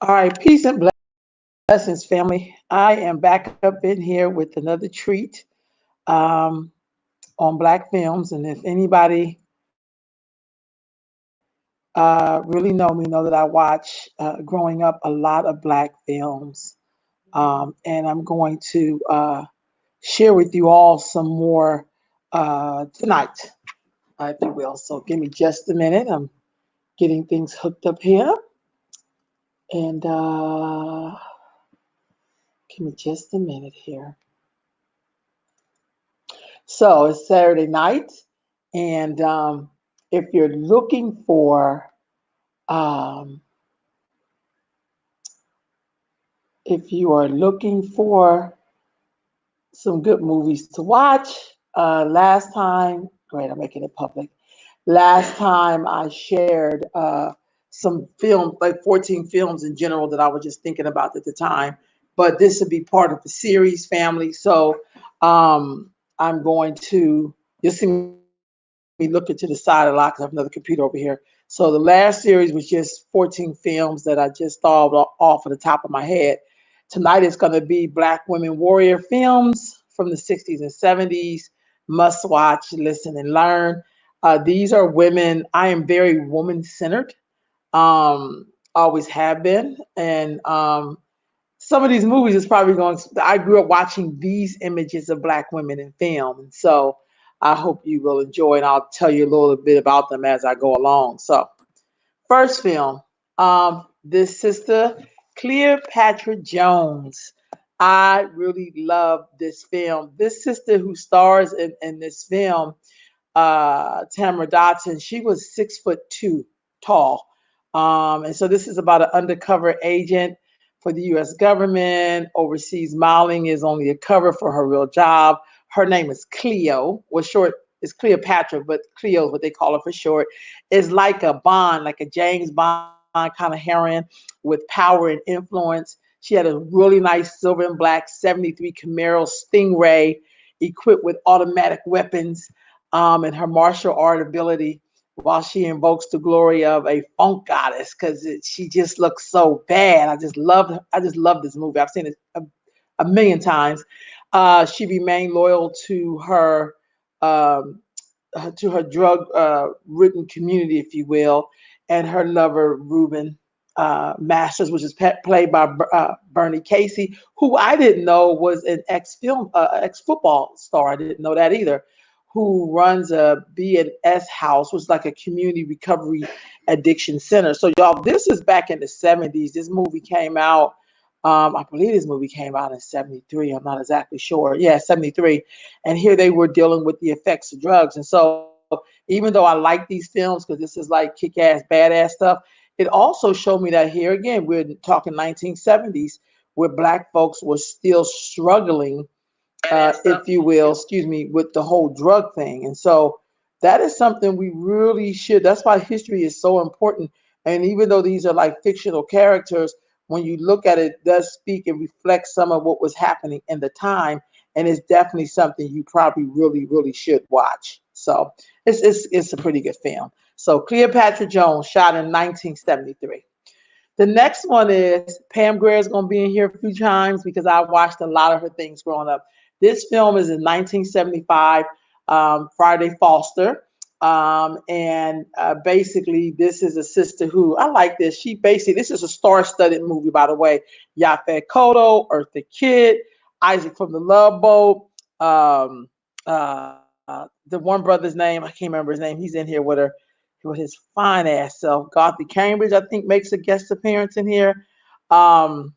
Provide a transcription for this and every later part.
All right, peace and blessings, family. I am back up in here with another treat um, on Black films. And if anybody really know me, know that I watch growing up a lot of Black films. And I'm going to share with you all some more tonight, if you will. So give me just a minute. I'm getting things hooked up here. And give me just a minute here. So it's Saturday night, and if um, if you are looking for some good movies to watch, last time, great, I'm making it public. Last time I shared some film, like 14 films in general that I was just thinking about at the time, but this would be part of the series family. So I'm going to, you'll see me looking to the side a lot because I have another computer over here. So the last series was just 14 films that I just thought off of the top of my head. Tonight is going to be Black women warrior films from the 60s and 70s. Must watch, listen, and learn. These are women. I am very woman centered. Always have been, and some of these movies is probably going. I grew up watching these images of Black women in film, and so I hope you will enjoy. And I'll tell you a little bit about them as I go along. So, first film, this sister Cleopatra Jones. I really love this film. This sister who stars in this film, Tamara Dotson, she was 6'2" tall. And so this is about an undercover agent for the US government. Overseas modeling is only a cover for her real job. Her name is Cleo, well, short is Cleopatra, but Cleo is what they call her for short. Is like a Bond, like a James Bond kind of heroine with power and influence. She had a really nice silver and black 73 Camaro Stingray equipped with automatic weapons and her martial art ability while she invokes the glory of a funk goddess because she just looks so bad. I just love this movie. I've seen it a million times. She remained loyal um, to her drug ridden community, if you will, and her lover Reuben Masters, which is played by Bernie Casey, who I didn't know was an ex football star. I didn't know that either. Who runs a B&S house, which is like a community recovery addiction center. So y'all, this is back in the 70s. This movie came out. I believe this movie came out in 73. I'm not exactly sure. Yeah, 73. And here they were dealing with the effects of drugs. And so even though I like these films because this is like kick-ass, badass stuff, it also showed me that here again, we're talking 1970s, where Black folks were still struggling, if you will, excuse me, with the whole drug thing. And so that is something we really should. That's why history is so important. And even though these are like fictional characters, when you look at it, it does speak and reflect some of what was happening in the time. And it's definitely something you probably really, really should watch. So it's a pretty good film. So Cleopatra Jones, shot in 1973. The next one is Pam Grier is going to be in here a few times because I watched a lot of her things growing up. This film is in 1975, Friday Foster. And basically, this is a sister who, I like this. This is a star studded movie, by the way. Yaphet Kotto, Eartha Kitt, Isaac from the Love Boat. Um, the one brother's name, I can't remember his name. He's in here with his fine ass self. Godfrey Cambridge, I think, makes a guest appearance in here. Um,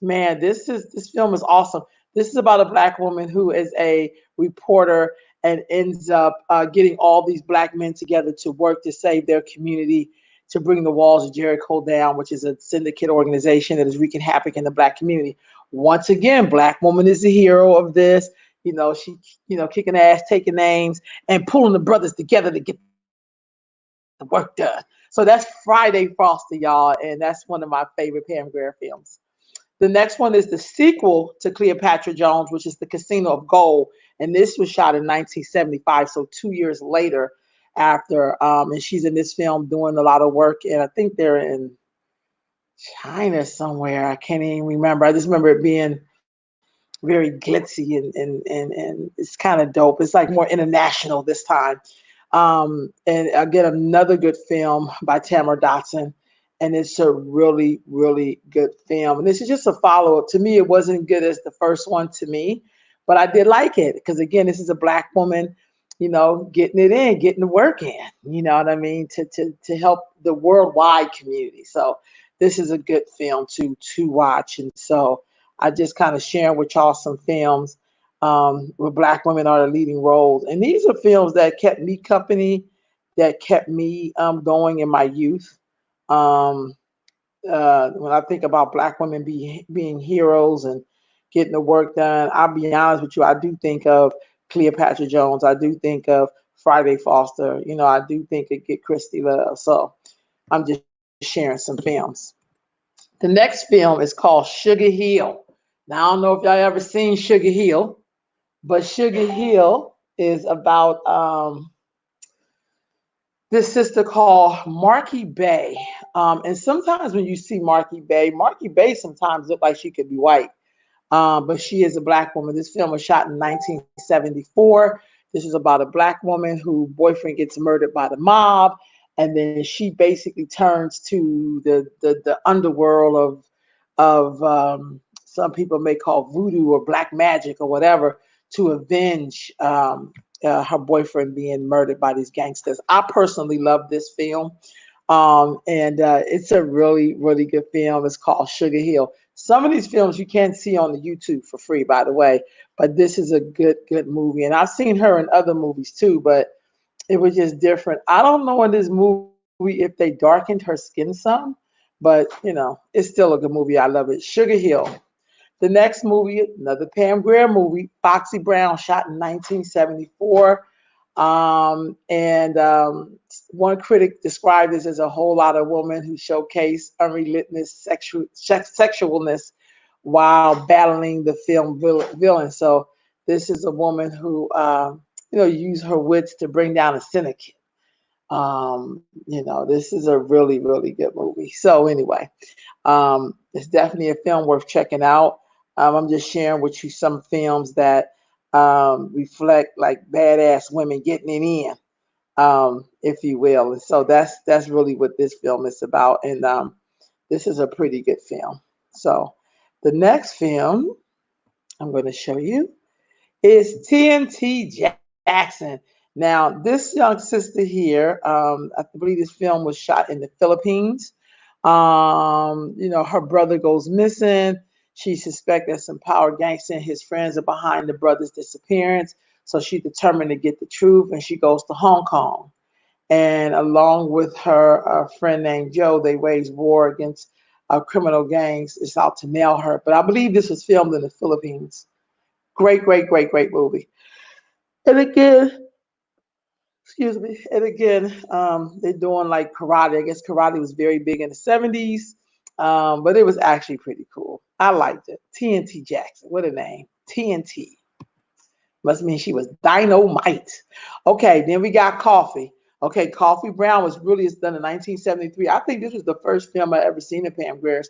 Man, this film is awesome. This is about a Black woman who is a reporter and ends up getting all these Black men together to work to save their community, to bring the walls of Jericho down, which is a syndicate organization that is wreaking havoc in the Black community. Once again, Black woman is the hero of this. She, kicking ass, taking names, and pulling the brothers together to get the work done. So that's Friday Foster, y'all, and that's one of my favorite Pam Grier films. The next one is the sequel to Cleopatra Jones, which is The Casino of Gold. And this was shot in 1975, so 2 years later after. And she's in this film doing a lot of work. And I think they're in China somewhere. I can't even remember. I just remember it being very glitzy and it's kind of dope. It's like more international this time. And again, another good film by Tamara Dotson. And it's a really, really good film. And this is just a follow up. To me, it wasn't good as the first one to me, but I did like it because, again, this is a Black woman, getting it in, getting the work in, you know what I mean, to help the worldwide community. So this is a good film to watch. And so I just kind of sharing with y'all some films where Black women are the leading roles. And these are films that kept me company, that kept me going in my youth. Um, when I think about Black women being heroes and getting the work done, I'll be honest with you, I do think of Cleopatra Jones. I do think of Friday Foster. I do think of Get Christie Love. So I'm just sharing some films. The next film is called Sugar Hill. Now, I don't know if y'all ever seen Sugar Hill, but Sugar Hill is about this sister called Marky Bay. And sometimes when you see Marky Bay sometimes look like she could be white. But she is a Black woman. This film was shot in 1974. This is about a Black woman whose boyfriend gets murdered by the mob, and then she basically turns to the underworld of some people may call voodoo or black magic or whatever to avenge her boyfriend being murdered by these gangsters. I personally love this film. And it's a really, really good film. It's called Sugar Hill. Some of these films you can't see on the YouTube for free, by the way, but this is a good, good movie. And I've seen her in other movies too, but it was just different. I don't know in this movie if they darkened her skin some, but it's still a good movie. I love it. Sugar Hill. The next movie, another Pam Grier movie, Foxy Brown, shot in 1974. And one critic described this as a whole lot of women who showcase unrelentless sexualness while battling the film villain. So this is a woman who, used her wits to bring down a syndicate. This is a really, really good movie. So anyway, it's definitely a film worth checking out. I'm just sharing with you some films that reflect like badass women getting it in, if you will. And so that's really what this film is about. And this is a pretty good film. So the next film I'm going to show you is TNT Jackson. Now, this young sister here, I believe this film was shot in the Philippines. Her brother goes missing. She suspects that some power gangster and his friends are behind the brother's disappearance. So she's determined to get the truth, and she goes to Hong Kong. And along with her friend named Joe, they wage war against criminal gangs. It's out to nail her. But I believe this was filmed in the Philippines. Great, great, great, great movie. And again, excuse me. And again, they're doing like karate. I guess karate was very big in the 70s, but it was actually pretty cool. I liked it. TNT Jackson. What a name. TNT. Must mean she was dynamite. Okay, then we got Coffee. Okay, Coffee Brown was really done in 1973. I think this was the first film I ever seen of Pam Grier's.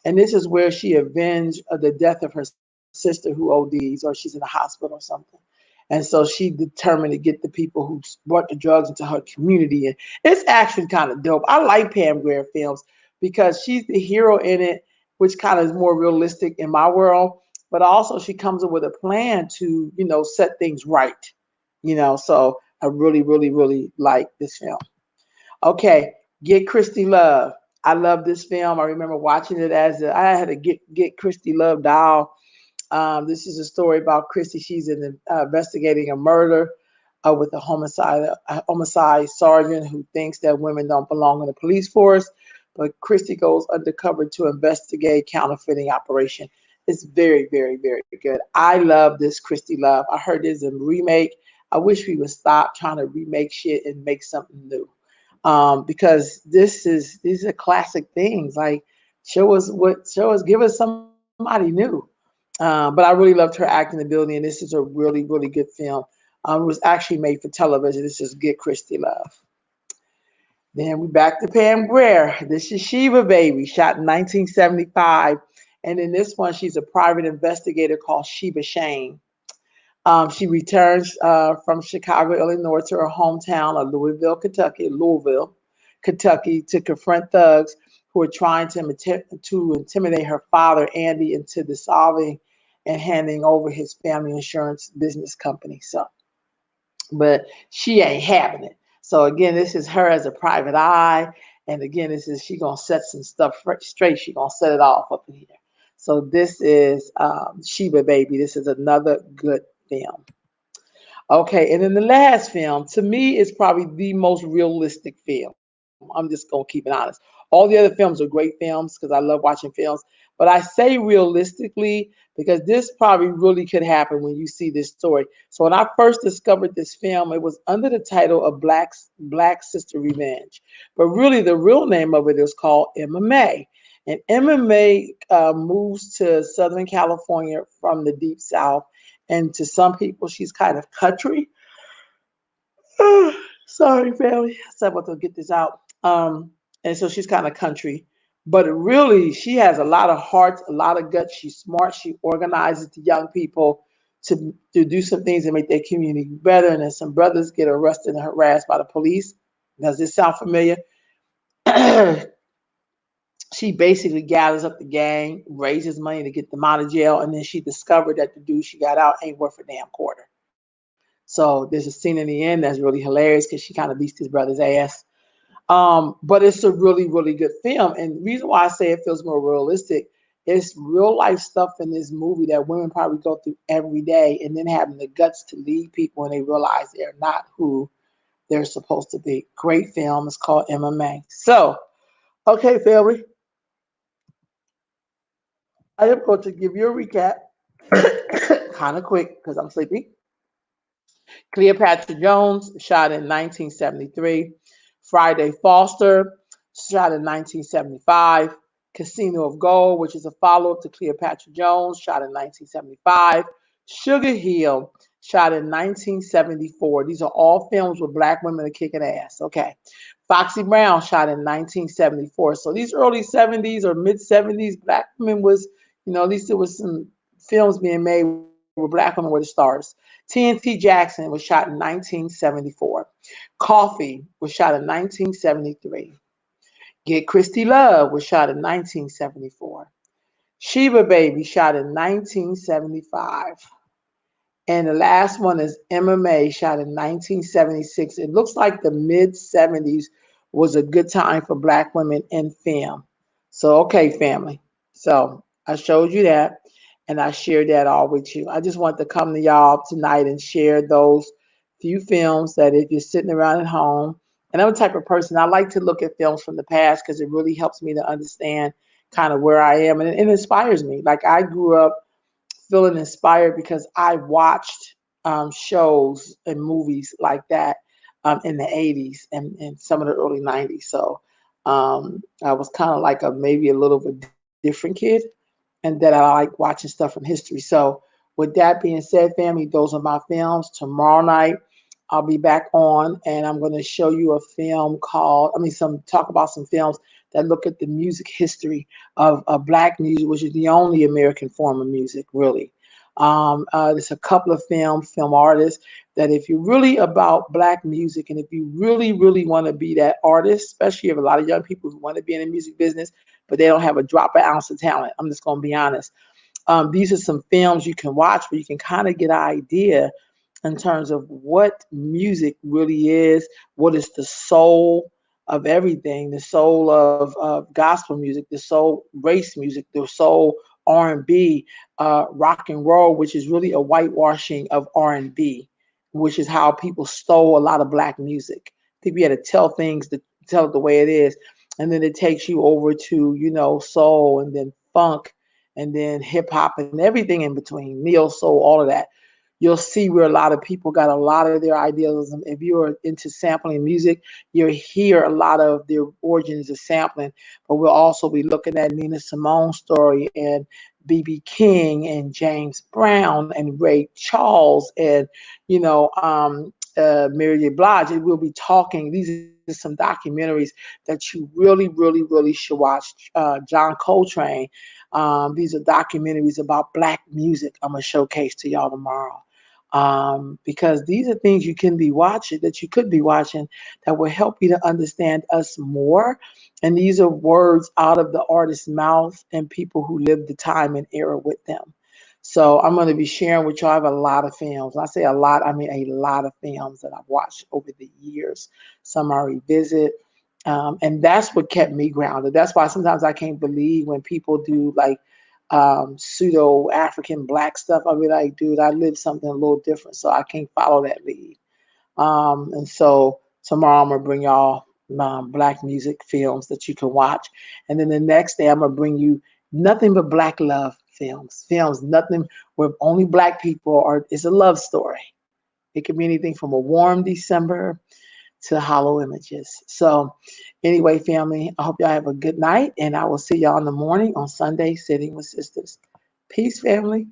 And this is where she avenged the death of her sister who ODs or she's in the hospital or something. And so she determined to get the people who brought the drugs into her community. And it's actually kind of dope. I like Pam Grier films because she's the hero in it, which kind of is more realistic in my world. But also she comes up with a plan to, set things right. So I really, really, really like this film. Okay, Get Christie Love. I love this film. I remember watching it I had a Get Christie Love doll. This is a story about Christy. She's investigating a murder with a homicide sergeant who thinks that women don't belong in the police force. But Christy goes undercover to investigate counterfeiting operation. It's very, very, very good. I love this Christy Love. I heard there's a remake. I wish we would stop trying to remake shit and make something new. Because these are classic things. Like give us somebody new. But I really loved her acting ability, and this is a really, really good film. It was actually made for television. This is Get Christie Love. Then we back to Pam Grier. This is Sheba Baby, shot in 1975. And in this one, she's a private investigator called Sheba Shane. She returns from Chicago, Illinois to her hometown of Louisville, Kentucky, to confront thugs who are trying to intimidate her father, Andy, into dissolving and handing over his family insurance business company. So, but she ain't having it. So again, this is her as a private eye, and again, this is she gonna set some stuff straight. She gonna set it off up in here. So this is Sheba Baby. This is another good film. Okay, and then the last film to me is probably the most realistic film. I'm just gonna keep it honest. All the other films are great films because I love watching films, but I say realistically because this probably really could happen when you see this story. So when I first discovered this film, it was under the title of Black Sister Revenge, but really the real name of it is called MMA. And MMA moves to Southern California from the Deep South, and to some people, she's kind of country. Sorry, family. I about to get this out. And so she's kind of country, but really, she has a lot of heart, a lot of guts. She's smart. She organizes the young people to do some things and make their community better. And then some brothers get arrested and harassed by the police. Does this sound familiar? She basically gathers up the gang, raises money to get them out of jail, and then she discovered that the dude she got out ain't worth a damn quarter. So there's a scene in the end that's really hilarious because she kind of beats his brother's ass. But it's a really, really good film. And the reason why I say it feels more realistic, it's real life stuff in this movie that women probably go through every day, and then having the guts to lead people when they realize they're not who they're supposed to be. Great film. It's called MMA. So, okay, family, I am going to give you a recap, kind of quick because I'm sleepy. Cleopatra Jones, shot in 1973. Friday Foster, shot in 1975. Casino of Gold, which is a follow up to Cleopatra Jones, shot in 1975. Sugar Hill, shot in 1974. These are all films where black women are kicking ass. Okay. Foxy Brown, shot in 1974. So these early 70s or mid 70s, black women was, at least there was some films being made where black women were the stars. TNT Jackson was shot in 1974. Coffee was shot in 1973. Get Christie Love was shot in 1974. Sheba Baby shot in 1975. And the last one is MMA, shot in 1976. It looks like the mid 70s was a good time for black women in film. So, okay, family. So I showed you that and I shared that all with you. I just want to come to y'all tonight and share those few films that if you're sitting around at home, and I'm the type of person, I like to look at films from the past because it really helps me to understand kind of where I am and it inspires me. Like I grew up feeling inspired because I watched shows and movies like that in the 80s and some of the early 90s. So I was kind of like maybe a little bit different kid, and that I like watching stuff from history. So with that being said, family, those are my films. Tomorrow night, I'll be back on and I'm going to show you a film talk about some films that look at the music history of black music, which is the only American form of music, really. There's a couple of film artists that if you're really about black music and if you really, really want to be that artist, especially if a lot of young people who want to be in the music business, but they don't have a drop of ounce of talent. I'm just going to be honest. These are some films you can watch where you can kind of get an idea in terms of what music really is, what is the soul of everything, the soul of gospel music, the soul race music, the soul R&B, rock and roll, which is really a whitewashing of R&B, which is how people stole a lot of black music. People had to tell it the way it is, and then it takes you over to soul and then funk and then hip hop and everything in between, neo soul, all of that. You'll see where a lot of people got a lot of their ideas. If you're into sampling music, you'll hear a lot of their origins of sampling. But we'll also be looking at Nina Simone's story and B.B. King and James Brown and Ray Charles and Mary J. Blige, and we'll be talking. These are some documentaries that you really, really, really should watch. John Coltrane. These are documentaries about Black music. I'm gonna showcase to y'all tomorrow, because these are things you can be watching, that you could be watching, that will help you to understand us more. And these are words out of the artist's mouth and people who lived the time and era with them. So I'm going to be sharing with you. I have a lot of films. When I say a lot, I mean a lot of films that I've watched over the years. Some I revisit. And that's what kept me grounded. That's why sometimes I can't believe when people do like pseudo African Black stuff. I'll be like, dude, I live something a little different, so I can't follow that lead. And so tomorrow I'm gonna bring y'all Black music films that you can watch, and then the next day I'm gonna bring you nothing but Black love films. Films, nothing where only Black people are. It's a love story. It could be anything from a warm December to hollow images. So, anyway, family, I hope y'all have a good night, and I will see y'all in the morning on Sunday, Sitting with Sisters. Peace, family.